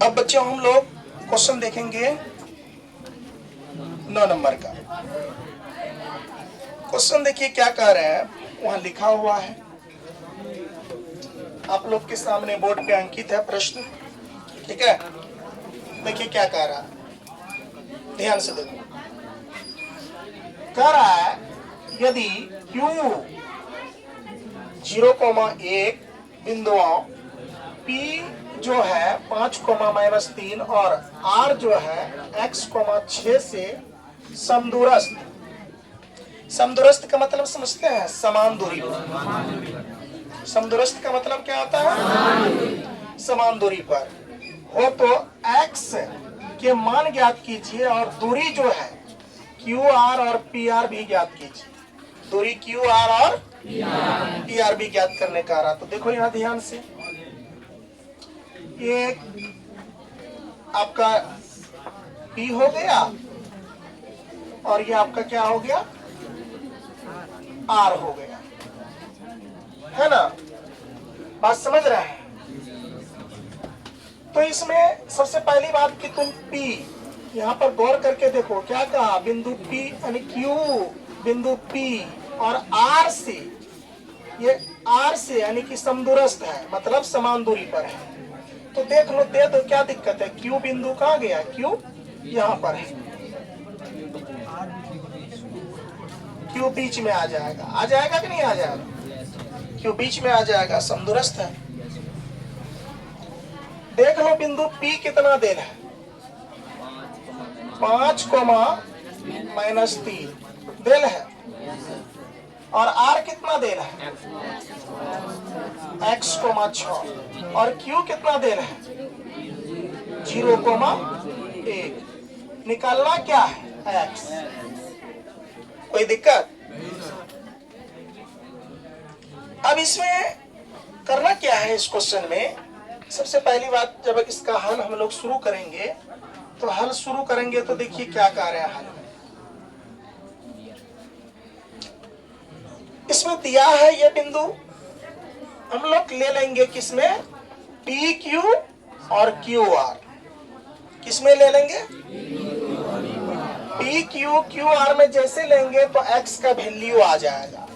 अब बच्चों हम लोग क्वेश्चन देखेंगे 9 नंबर का क्वेश्चन। देखिए क्या कह रहे हैं, वहां लिखा हुआ है, आप लोग के सामने बोर्ड पे अंकित है प्रश्न, ठीक है। देखिए क्या कह रहा है, ध्यान से देखो। कह रहा है यदि Q 0,1 बिंदुओं P जो है 5,-3 और R जो है x,6 से समदूरस्थ। समदूरस्थ का मतलब समझते हैं, समान दूरी पर। समदूरस्थ का मतलब क्या होता है, समान दूरी पर हो तो x के मान ज्ञात कीजिए और दूरी जो है QR और PR भी ज्ञात कीजिए। दूरी QR और PR भी ज्ञात करने का रहा। तो देखो यहाँ ध्यान से, ये आपका P हो गया और ये आपका क्या हो गया, R हो गया, है ना। बात समझ रहे हैं। तो इसमें सबसे पहली बात कि तुम P यहाँ पर गौर करके देखो, क्या कहा, बिंदु P यानी Q बिंदु P और R से, ये R से यानी कि समदूरस्थ है, मतलब समान दूरी पर है। तो देख लो, दे दो, क्या दिक्कत है। Q बिंदु कहाँ गया, Q यहाँ पर है, Q बीच में आ जाएगा, आ जाएगा कि नहीं आ जाएगा, Q बीच में आ जाएगा, समदूरस्थ है। देख लो बिंदु P कितना देना है, 5,-3 देल है, और R कितना देना है, x,6 और Q कितना देना है, 0,1। निकालना क्या है, x। कोई दिक्कत? अब इसमें करना क्या है इस क्वेश्चन में। सबसे पहली बात, जब इसका हल हम लोग शुरू करेंगे तो हल शुरू करेंगे तो देखिए क्या कह रहे हैं हल। इसमें दिया है ये बिंदु, हम लोग ले लेंगे किसमें, PQ और QR। किसमें ले लेंगे, PQ QR में जैसे लेंगे तो x का वैल्यू आ जाएगा।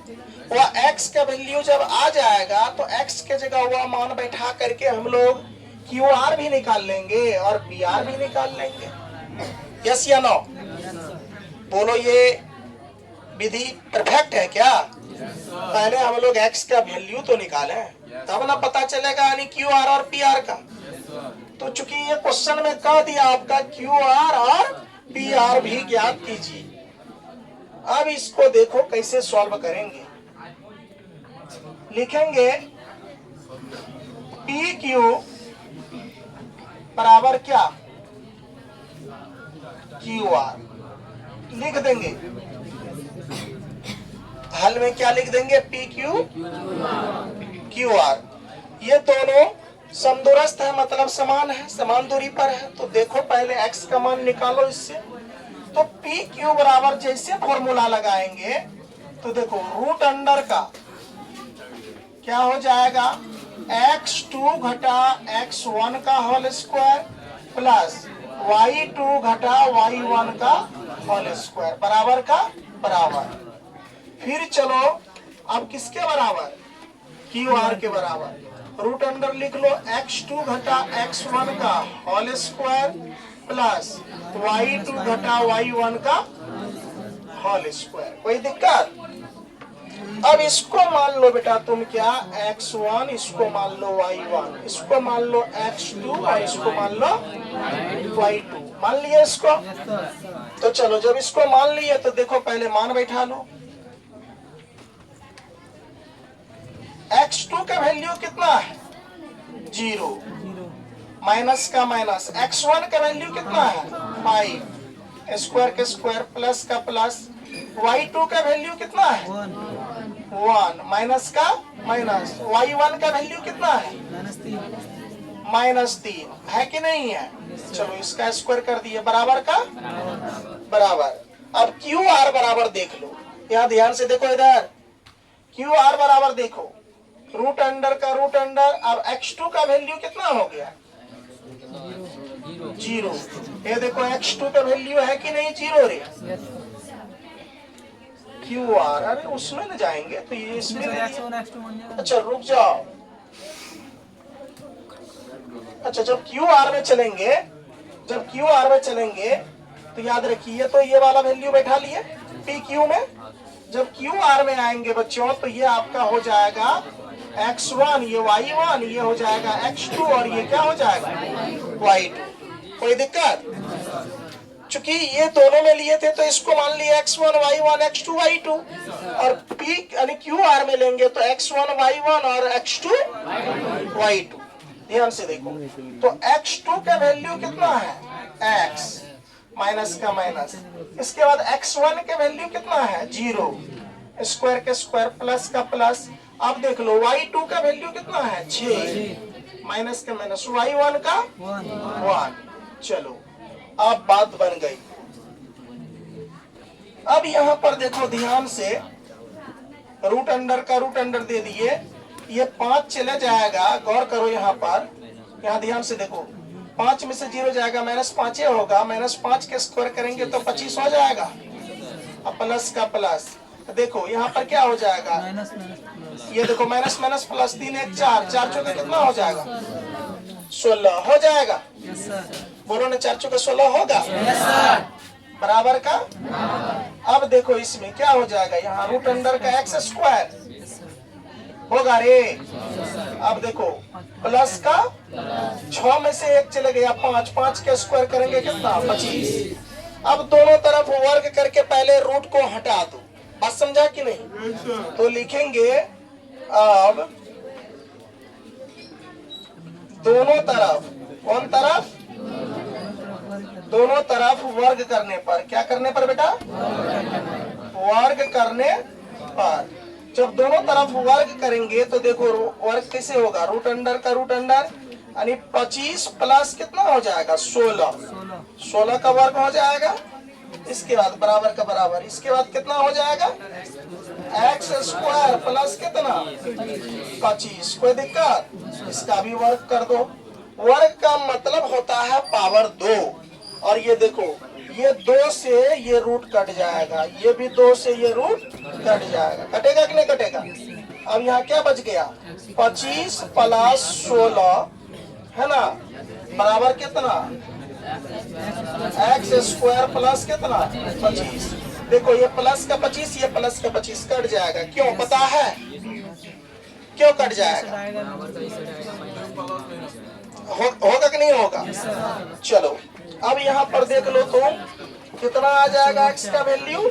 वह x का वैल्यू जब आ जाएगा तो x के जगह वह मान बैठा करके हम लोग QR भी निकाल लेंगे और PR भी निकाल लेंगे। यस या नो, बोलो, ये विधि परफेक्ट है क्या? पहले हम लोग x का वैल्यू तो निकालें, तब ना पता चलेगा यानी QR और PR का। तो चूंकि ये क्वेश्चन में कह दिया आपका QR और PR भी ज्ञात कीजिए। अब इसको देखो कैसे सॉल्व करेंगे। लिखेंगे PQ बराबर क्या, QR लिख देंगे। हल में क्या लिख देंगे, PQ QR। ये दोनों समदूरस्थ है, मतलब समान है, समान दूरी पर है। तो देखो पहले x का मान निकालो इससे। तो PQ बराबर जैसे फॉर्मूला लगाएंगे तो देखो रूट अंडर का क्या हो जाएगा, x2 घटा x1 का होल स्क्वायर प्लस y2 घटा y1 का होल स्क्वायर बराबर का बराबर। फिर चलो अब किसके बराबर, QR के बराबर। रूट अंडर लिख लो, x2 घटा x1 का होल स्क्वायर प्लस y2 घटा y1 का होल स्क्वायर। कोई दिक्कत? अब इसको मान लो बेटा तुम क्या, x1, इसको मान लो y1, इसको मान लो x2 और इसको मान लो y2। मान लिया इसको? तो चलो जब इसको मान लिए तो देखो पहले मान बैठा लो। x2 का वैल्यू कितना है, 0, माइनस का माइनस। x1 का वैल्यू कितना है, 5, स्क्वायर का स्क्वायर प्लस का प्लस। y2 का वैल्यू कितना है, 1, माइनस का माइनस। y1 का वैल्यू कितना है, -3 है कि नहीं है। चलो इसका स्क्वायर कर दिए, बराबर का बराबर। अब QR बराबर देख लो, यहाँ ध्यान से देखो, इधर QR बराबर देखो, रूट अंडर का रूट अंडर। अब x2 का वैल्यू कितना हो गया, जीरो। ये देखो x2 का वैल्यू है कि नहीं जीरो रे। क्यू आर, अरे उसमें न जाएंगे तो ये इसमें अच्छा रुक जाओ। अच्छा जब क्यू आर में चलेंगे, जब क्यू आर में चलेंगे तो याद रखिए तो ये वाला वैल्यू बैठा लिए पी क्यू में। जब क्यू आर में आएंगे बच्चों तो ये आपका हो जाएगा x1, ये y1, ये हो जाएगा x2 और ये क्या हो जाएगा y2। कोई दिक्कत? चूंकि ये दोनों में लिए थे तो इसको मान लिया x1 y1 x2 y2 और p यानी क्यू आर में लेंगे तो x1 y1 और x2 y2। ध्यान से देखो तो x2 का वैल्यू कितना है x माइनस का माइनस, इसके बाद x1 के वैल्यू कितना है जीरो, स्क्वायर के स्क्वायर प्लस का प्लस। अब देख लो y2 का वैल्यू कितना है 6 माइनस का माइनस, y1 का 1। चलो अब बात बन गई। अब यहाँ पर देखो ध्यान से, रूट अंडर का रूट अंडर दे दिए, ये 5 चले जाएगा। गौर करो यहाँ पर, यहाँ ध्यान से देखो 5 में से 0 जाएगा -5 होगा, -5 के स्क्वायर करेंगे तो 25 हो जाएगा। अब प्लस का प्लस देखो यहाँ पर क्या हो जाएगा, ये देखो माइनस माइनस प्लस 3 1 4, 4 चौके कितना हो जाएगा 16 हो जाएगा। बोलो ना 4 चौके 16 होगा बराबर का। अब देखो इसमें क्या हो जाएगा, यहाँ रूट अंडर का x स्क्वायर होगा रे। अब देखो प्लस का 6 में से 1 चले गया 5, 5 के स्क्वायर करेंगे कितना 25। अब दोनों तरफ वर्ग करके पहले रूट को हटा दो। बात समझा कि नहीं? तो लिखेंगे अब दोनों तरफ, कौन तरफ, दोनों तरफ वर्ग करने पर, क्या करने पर बेटा वर्ग करने पर। जब दोनों तरफ वर्ग करेंगे तो देखो वर्ग कैसे होगा, रूट अंडर का रूट अंडर यानी 25 प्लस कितना हो जाएगा 16, 16 का वर्ग हो जाएगा। इसके बाद बराबर का बराबर, इसके बाद कितना हो जाएगा x स्क्वायर प्लस कितना 25। कोई दिक्कत? इसका भी वर्ग कर दो। वर्ग का मतलब होता है पावर 2। और ये देखो ये 2 से ये रूट कट जाएगा, ये भी 2 से ये रूट कट जाएगा। कटेगा कि नहीं कटेगा? अब यहाँ क्या बच गया 25 प्लस 16 है ना बराबर कितना x स्क्वायर प्लस कितना 25। देखो ये प्लस का 25, ये प्लस का 25 कट जाएगा। क्यों पता है क्यों कट जाएगा? होगा कि नहीं होगा? चलो अब यहाँ पर देख लो तो कितना आ जाएगा x का वैल्यू,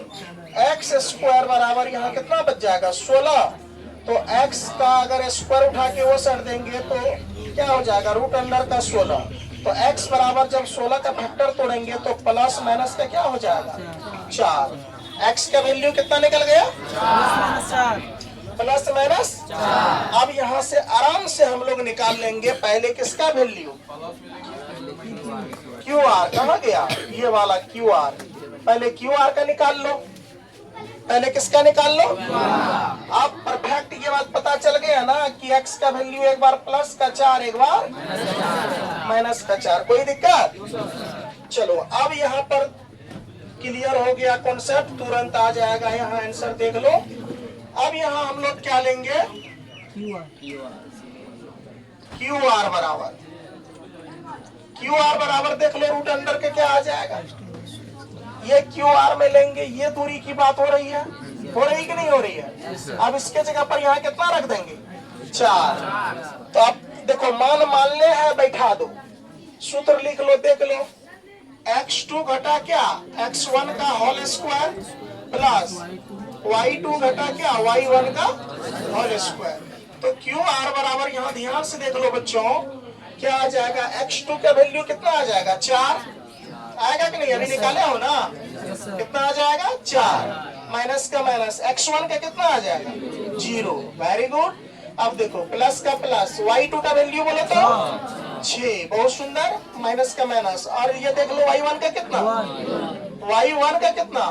x स्क्वायर बराबर यहाँ कितना बच जाएगा 16। तो x का अगर स्क्वायर उठा के वो सर देंगे तो क्या हो जाएगा रूट अंडर का 16। तो x बराबर जब 16 का फैक्टर तोड़ेंगे तो प्लस माइनस का क्या हो जाएगा 4। x का वैल्यू कितना निकल गया प्लस माइनस। अब यहाँ से आराम से हम लोग निकाल लेंगे पहले किसका वैल्यू क्यू आर। कहाँ गया ये वाला क्यू आर, पहले क्यू आर का निकाल लो, पहले किसका निकाल लो। अब परफेक्ट ये बात पता चल गया ना कि x का वैल्यू एक बार प्लस का 4 एक बार माइनस का 4। कोई दिक्कत? चलो अब यहाँ पर क्लियर हो गया कॉन्सेप्ट, तुरंत आ जाएगा यहाँ आंसर देख लो। अब यहाँ हम लोग क्या लेंगे क्यू आर बराबर, क्यू आर बराबर देख लो रूट अंडर के क्या आ जाएगा, ये क्यू आर में लेंगे, ये दूरी की बात हो रही है, हो रही कि नहीं हो रही है। अब इसके जगह पर यहाँ कितना रख देंगे 4। तो अब देखो मान ले है बैठा दो, सूत्र लिख लो देख लो, x2 घटा क्या x1 का होल स्क्वायर प्लस y2 घटा क्या y1 का होल स्क्वायर। तो क्यू आर बराबर यहाँ ध्यान से देख लो बच्चों क्या आ जाएगा, x2 का वैल्यू कितना आ जाएगा 4 आएगा कि नहीं, अभी निकाले हो ना, कितना आ जाएगा 4 माइनस का माइनस, x1 का कितना आ जाएगा 0। Very good. अब देखो प्लस का प्लस, y2 का वैल्यू बोलो तो 6, बहुत सुंदर, माइनस का माइनस। और ये देख लो y1 का कितना, y1 का कितना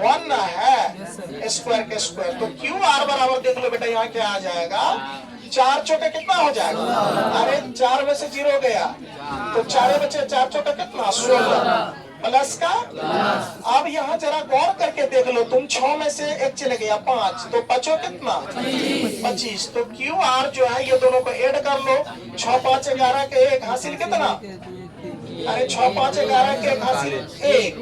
1 ना है, स्क्वायर के स्क्वायर। तो क्यू आर बराबर देख लो बेटा यहाँ क्या आ जाएगा 4 चौके कितना हो जाएगा? अरे 4 में से 0 गया तो 4 बचे, 4 चौके कितना? 16 प्लस का। अब यहाँ जरा गौर करके देख लो तुम, 6 में से 1 चले गया 5, तो बचो कितना? 25। तो क्यू आर जो है ये दोनों को ऐड कर लो, 6 5 11 के 1 हासिल कितना? अरे 6 5 11 के 1 हासिल 1,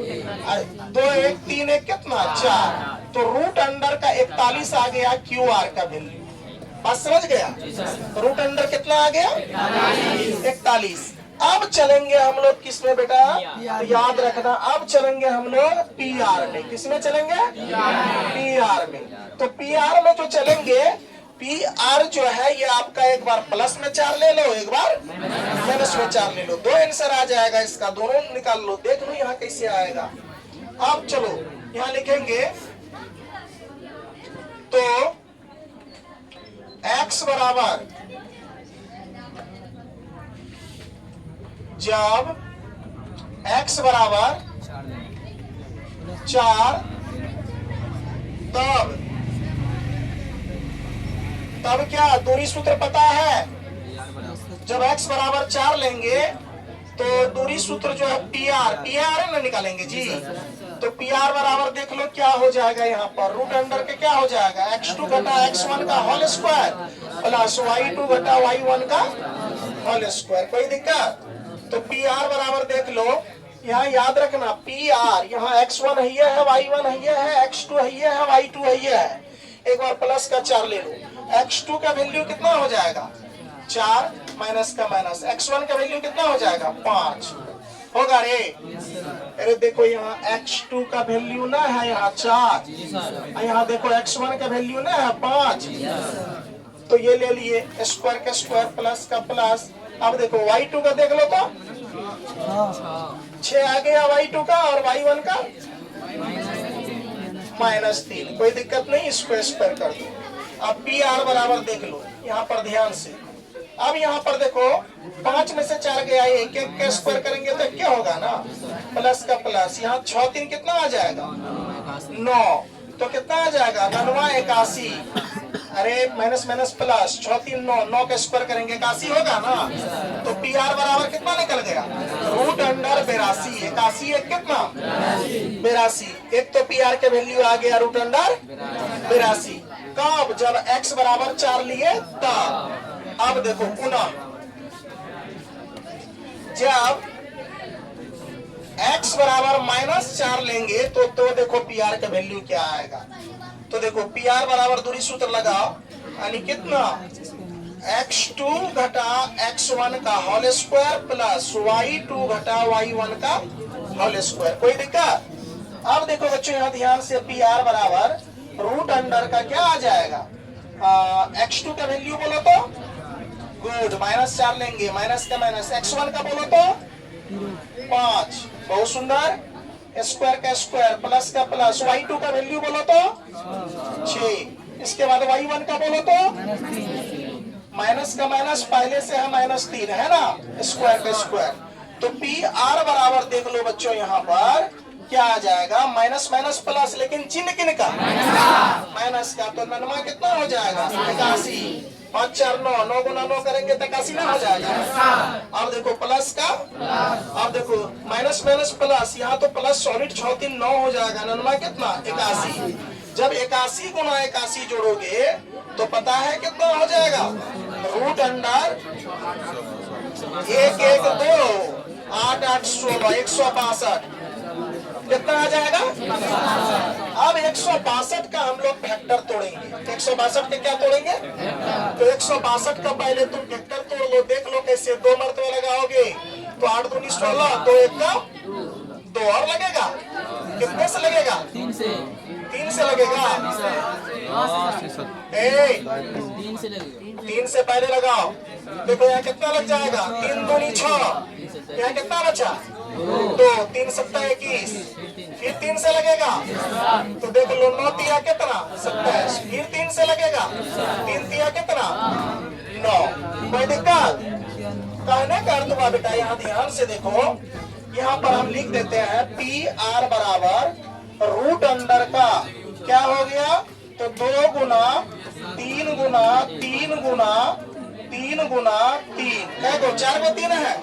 2 1 3 1 कितना? 4। तो रूट अंडर का 41 आ गया क्यू आर का वैल्यू। बात समझ गया? रूट अंडर कितना आ गया? 41। अब चलेंगे हम लोग किसमें बेटा? याद रखना, अब चलेंगे हम लोग पी आर में। किसमें चलेंगे? पी आर में। तो पी आर में जो चलेंगे, पी आर जो है ये आपका एक बार प्लस में 4 ले लो, एक बार माइनस में 4 ले लो, 2 आंसर आ जाएगा इसका, दोनों निकाल लो। देख लो यहाँ कैसे आएगा। अब चलो यहाँ लिखेंगे तो x बराबर जब x बराबर 4 तब क्या दूरी सूत्र पता है? जब x बराबर 4 लेंगे तो दूरी सूत्र जो है पी आर है ना, निकालेंगे जी। तो पी आर बराबर देख लो क्या हो जाएगा यहाँ पर, रूट अंडर के क्या हो जाएगा? x2 घटा x1 का होल स्क्वायर प्लस y2 घटा y1 का होल स्क्वायर। कोई दिक्कत? तो पी आर बराबर देख लो, यहाँ याद रखना पी आर, यहाँ x1 है, y1 है, x2 है, y2 है। एक बार प्लस का 4 ले लो, x2 का वैल्यू कितना हो जाएगा? 4 माइनस का माइनस, x1 का वैल्यू कितना हो जाएगा? 5 होगा रे। अरे देखो यहाँ x2 का वैल्यू ना है यहाँ 4, यहाँ देखो x1 का वैल्यू ना है 5, तो ये ले लिए स्क्वायर का स्क्वायर प्लस का प्लस। अब देखो y2 का देख लो तो 6 आ गया y2 का, और y1 का -3। कोई दिक्कत नहीं, इसको स्क्वायर कर दो। अब पी आर बराबर देख लो यहाँ पर ध्यान से। अब यहाँ पर देखो 5 में से 4 गया, एक एक का स्क्वायर करेंगे तो क्या होगा ना, प्लस का प्लस। यहाँ 6 3 कितना आ जाएगा? 9। तो कितना आ जाएगा? 9 81। अरे माइनस माइनस प्लस, 6 3 9, 9 का स्क्वायर करेंगे 81 होगा ना। तो पी आर बराबर कितना निकल गया? Root under 82। 81 एक कितना? 82। एक तो पी आर के वैल्यू आ गया रूट अंडर 82। कब? जब x बराबर 4 लिए तब। अब देखो पुनः जब x बराबर -4 लेंगे तो देखो पी आर का वैल्यू क्या आएगा। तो देखो पी आर बराबर दूरी सूत्र लगाओ, यानी कितना? x2 घटा x1 का होल स्क्वायर प्लस y2 घटा y1 का होल स्क्वायर। कोई दिक्कत? अब देखो बच्चों यहाँ ध्यान से, पी आर बराबर रूट अंडर का क्या आ जाएगा? x2 का वैल्यू बोलो तो गुड, -4 लेंगे, माइनस का माइनस, x1 का बोलो तो 5, बहुत सुंदर, स्क्वायर का स्क्वायर प्लस का प्लस, y2 का वैल्यू बोलो तो 6, इसके बाद y1 का बोलो तो माइनस का माइनस, पहले से है -3 है ना, स्क्वायर का स्क्वायर। तो पी आर बराबर देख लो बच्चों यहाँ पर क्या आ जाएगा? माइनस माइनस प्लस, लेकिन चिन्ह किन का? माइनस का। तो ननमा कितना हो जाएगा? 81। 5 4 9, 9 गुना 9 करेंगे तो 81 ना हो जाएगा। अब देखो प्लस का, अब देखो माइनस माइनस प्लस, यहाँ तो प्लस सॉलिड 6 3 9 हो जाएगा। ननमा कितना? 81। जब 81 गुना 81 जोड़ोगे तो पता है कितना हो जाएगा? रूट अंडर 1 1 2 8 8 16 162 कितना आ जाएगा? अब 162 का हम लोग फैक्टर तोड़ेंगे। 162 के क्या तोड़ेंगे? तो 162 का पहले तुम फैक्टर तोड़ लो, देख लो कैसे। 2 मरतबा लगाओगे तो 8 दूनी 16, 2 1 का 2 और लगेगा। कितने से लगेगा? 3 से लगेगा। 3 से पहले लगाओ, देखो यहाँ कितना लग जाएगा? 3 दूनी 6, यहाँ कितना बचा? 2, 3 7 21, फिर 3 से लगेगा तो देख लो 9 तिया कितना? 27, फिर 3 से लगेगा, 3 तिया कितना? 9। कोई दिक्कत? कहने का अर्थ हुआ बेटा, यहाँ ध्यान से देखो, यहाँ पर हम लिख देते हैं पी आर बराबर रूट अंडर का क्या हो गया? तो 2 गुना 3 गुना 3 गुना 3 गुना 3 कै गो 4 गो 3 है,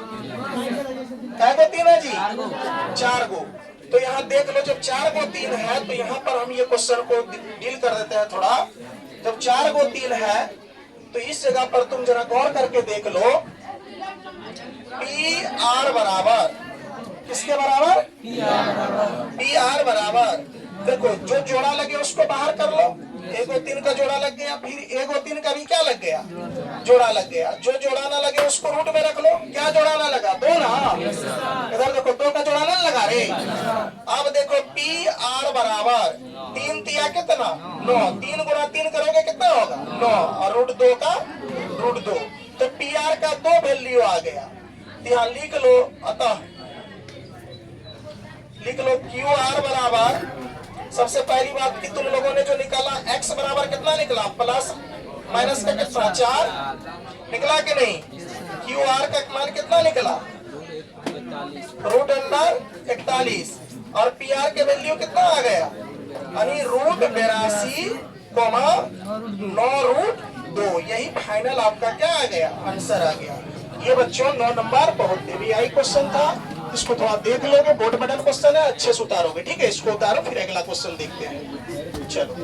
कै गो 3 है जी 4 गो। तो यहाँ देख लो जब 4 गो 3 है तो यहाँ पर हम ये क्वेश्चन को डील कर देते हैं थोड़ा। जब 4 गो 3 है तो इस जगह पर तुम जरा गौर करके देख लो, पी आर बराबर किसके बराबर, पी आर बराबर, देखो जो जोड़ा लगे उसको बाहर कर लो, एगो 3 का जोड़ा लग गया, फिर एगो 3 का भी क्या लग गया, जोड़ा लग गया। जो जोड़ा ना लगे उसको रूट में रख लो, क्या जोड़ा ना लगा, 2 ना, इधर देखो 2 का जोड़ा ना लगा रे। अब देखो पी आर बराबर 3 तिया कितना 9, 3 गुना 3 करोगे कितना होगा 9, और रूट 2 का रूट 2, तो पी आर का 2 वैल्यू आ गया। यहाँ लिख लो, अतः लिख लो क्यू आर बराबर, सबसे पहली बात कि तुम लोगों ने जो निकाला x बराबर कितना निकला, प्लस माइनस का कितना 4 निकला कि नहीं, क्यू आर का मान कितना निकला रूट अंडर 41, और पी आर के वैल्यू कितना आ गया, यानी रूट 82, 9 रूट 2, यही फाइनल आपका क्या आ गया, आंसर आ गया। ये बच्चों 9 नंबर बहुत देवी क्वेश्चन था, इसको थोड़ा देख लोगे, बोर्ड मॉडल क्वेश्चन है, अच्छे से उतारोगे, ठीक है। इसको उतारो फिर अगला क्वेश्चन देखते हैं, चलो।